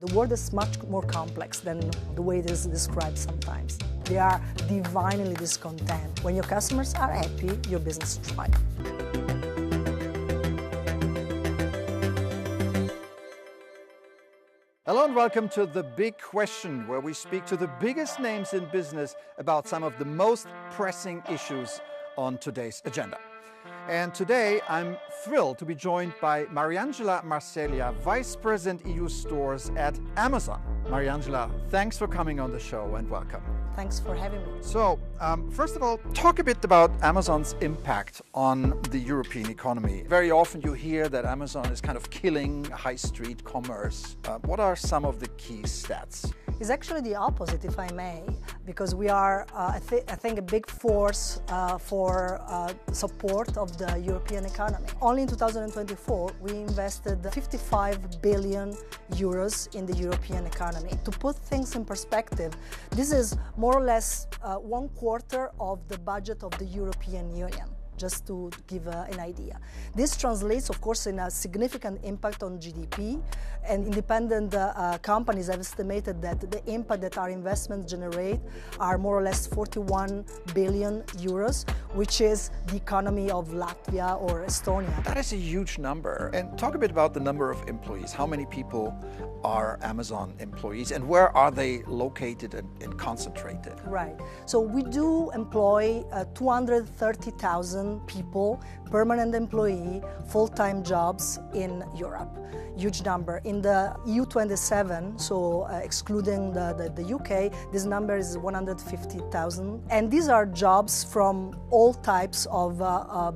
The world is much more complex than the way it is described sometimes. They are divinely discontent. When your customers are happy, your business thrives. Hello and welcome to The Big Question, where we speak to the biggest names in business about some of the most pressing issues on today's agenda. And today I'm thrilled to be joined by Mariangela Marceglia, Vice President EU Stores at Amazon. Mariangela, thanks for coming on the show and welcome. Thanks for having me. So, first of all, talk a bit about Amazon's impact on the European economy. Very often you hear that Amazon is kind of killing high street commerce. What are some of the key stats? It's actually the opposite, if I may, because we are, I think, a big force for support of the European economy. Only in 2024, we invested 55 billion euros in the European economy. To put things in perspective, this is more or less 1/4 of the budget of the European Union. Just to give an idea. This translates, of course, in a significant impact on GDP, and independent companies have estimated that the impact that our investments generate are more or less 41 billion euros, which is the economy of Latvia or Estonia. That is a huge number. And talk a bit about the number of employees. How many people are Amazon employees, and where are they located and concentrated? Right. So we do employ 230,000 people, permanent employee, full-time jobs in Europe. Huge number. In the EU 27, so excluding the UK, this number is 150,000. And these are jobs from all types of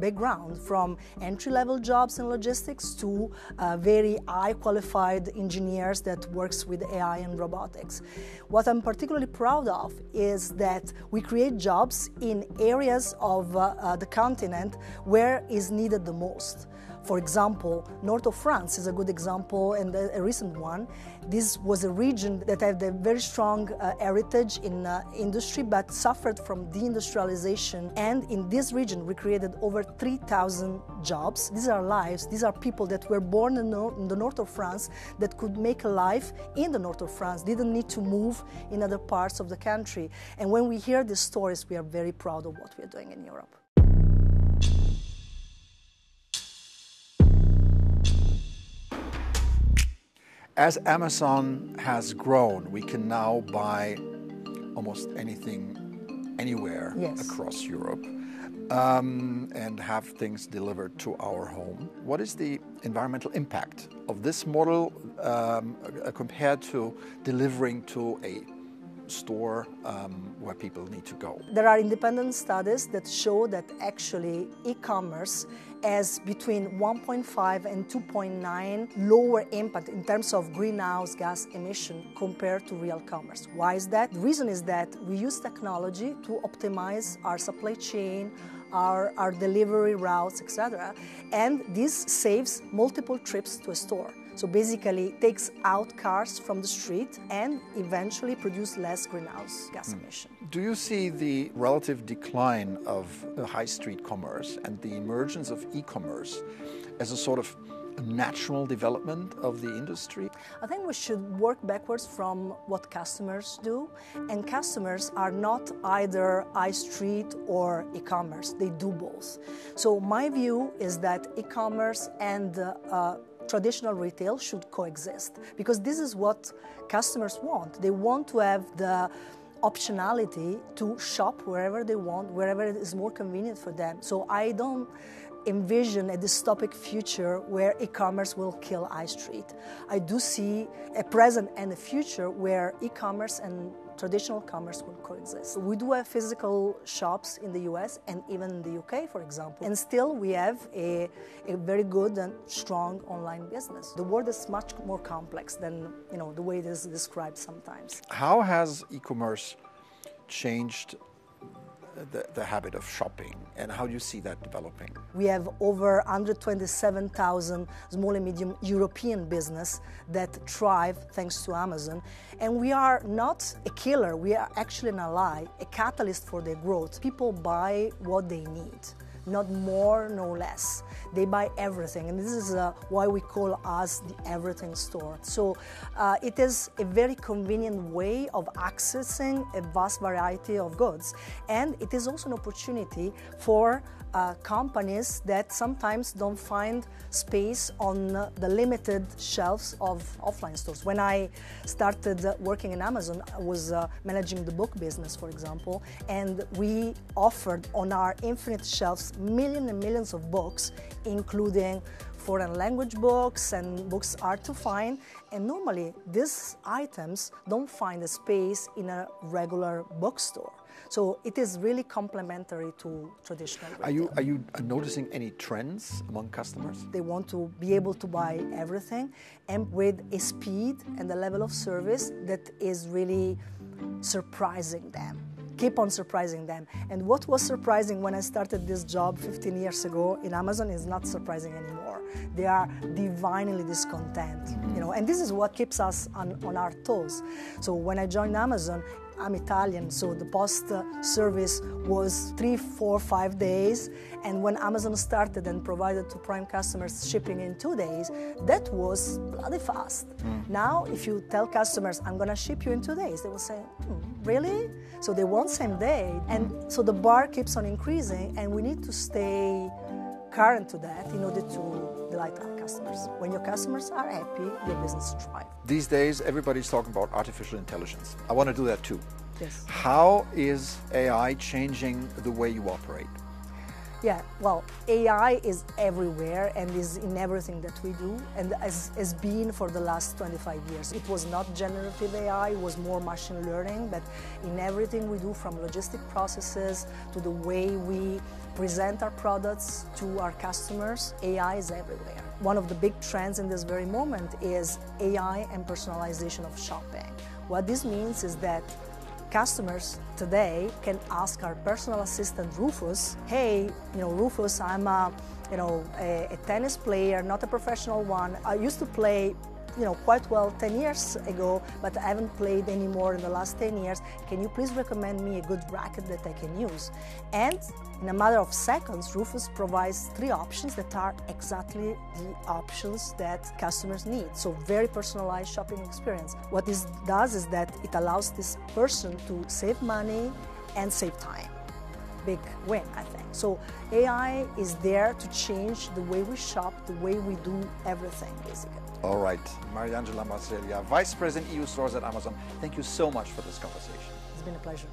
background, from entry-level jobs in logistics to very high-qualified engineers that works with AI and robotics. What I'm particularly proud of is that we create jobs in areas of the continent where is needed the most. For example, north of France is a good example and a recent one. This was a region that had a very strong heritage in industry but suffered from deindustrialization. And in this region, we created over 3,000 jobs. These are lives, these are people that were born in the north of France that could make a life in the north of France, didn't need to move in other parts of the country. And when we hear these stories, we are very proud of what we are doing in Europe. As Amazon has grown, we can now buy almost anything, anywhere across Europe, and have things delivered to our home. What is the environmental impact of this model compared to delivering to a store where people need to go? There are independent studies that show that actually e-commerce has between 1.5 and 2.9 lower impact in terms of greenhouse gas emission compared to real commerce. Why is that? The reason is that we use technology to optimize our supply chain, our delivery routes, etc. And this saves multiple trips to a store. So basically it takes out cars from the street and eventually produce less greenhouse gas emission. Do you see the relative decline of high street commerce and the emergence of e-commerce as a sort of natural development of the industry? I think we should work backwards from what customers do, and customers are not either high street or e-commerce, they do both. So my view is that e-commerce and traditional retail should coexist, because this is what customers want. They want to have the optionality to shop wherever they want, wherever it is more convenient for them. So I don't envision a dystopic future where e-commerce will kill high street. I do see a present and a future where e-commerce and traditional commerce will coexist. We do have physical shops in the US and even in the UK, for example, and still we have a very good and strong online business. The world is much more complex than the way it is described sometimes. How has e-commerce changed the habit of shopping, and how do you see that developing? We have over 127,000 small and medium European business that thrive thanks to Amazon. And we are not a killer, we are actually an ally, a catalyst for their growth. People buy what they need, not more, no less. They buy everything, and this is why we call us the everything store. So it is a very convenient way of accessing a vast variety of goods, and it is also an opportunity for companies that sometimes don't find space on the limited shelves of offline stores. When I started working in Amazon, I was managing the book business, for example, and we offered on our infinite shelves millions and millions of books, including foreign language books and books hard to find, and normally these items don't find a space in a regular bookstore. So it is really complementary to traditional retail. Are you noticing any trends among customers? They want to be able to buy everything, and with a speed and a level of service that is really surprising them. Keep on surprising them. And what was surprising when I started this job 15 years ago in Amazon is not surprising anymore. They are divinely discontent, you know, and this is what keeps us on our toes. So when I joined Amazon, I'm Italian, so the post service was 3, 4, 5 days, and when Amazon started and provided to Prime customers shipping in 2 days, that was bloody fast. Now, if you tell customers, I'm going to ship you in 2 days, they will say, really? So they want same day, and so the bar keeps on increasing, and we need to stay current to that in order to delight our customers. When your customers are happy, your business thrives. These days, everybody's talking about artificial intelligence. I want to do that too. Yes. How is AI changing the way you operate? Yeah, well, AI is everywhere and is in everything that we do, and has been for the last 25 years. It was not generative AI, it was more machine learning, but in everything we do, from logistic processes to the way we present our products to our customers, AI is everywhere. One of the big trends in this very moment is AI and personalization of shopping. What this means is that customers today can ask our personal assistant Rufus, hey, Rufus, I'm a tennis player, not a professional one. I used to play quite well 10 years ago, but I haven't played anymore in the last 10 years. Can you please recommend me a good racket that I can use? And in a matter of seconds, Rufus provides 3 options that are exactly the options that customers need. So very personalized shopping experience. What this does is that it allows this person to save money and save time. Big win, I think. So AI is there to change the way we shop, the way we do everything, basically. All right. Mariangela Marsiglia, Vice President EU Stores at Amazon, thank you so much for this conversation. It's been a pleasure.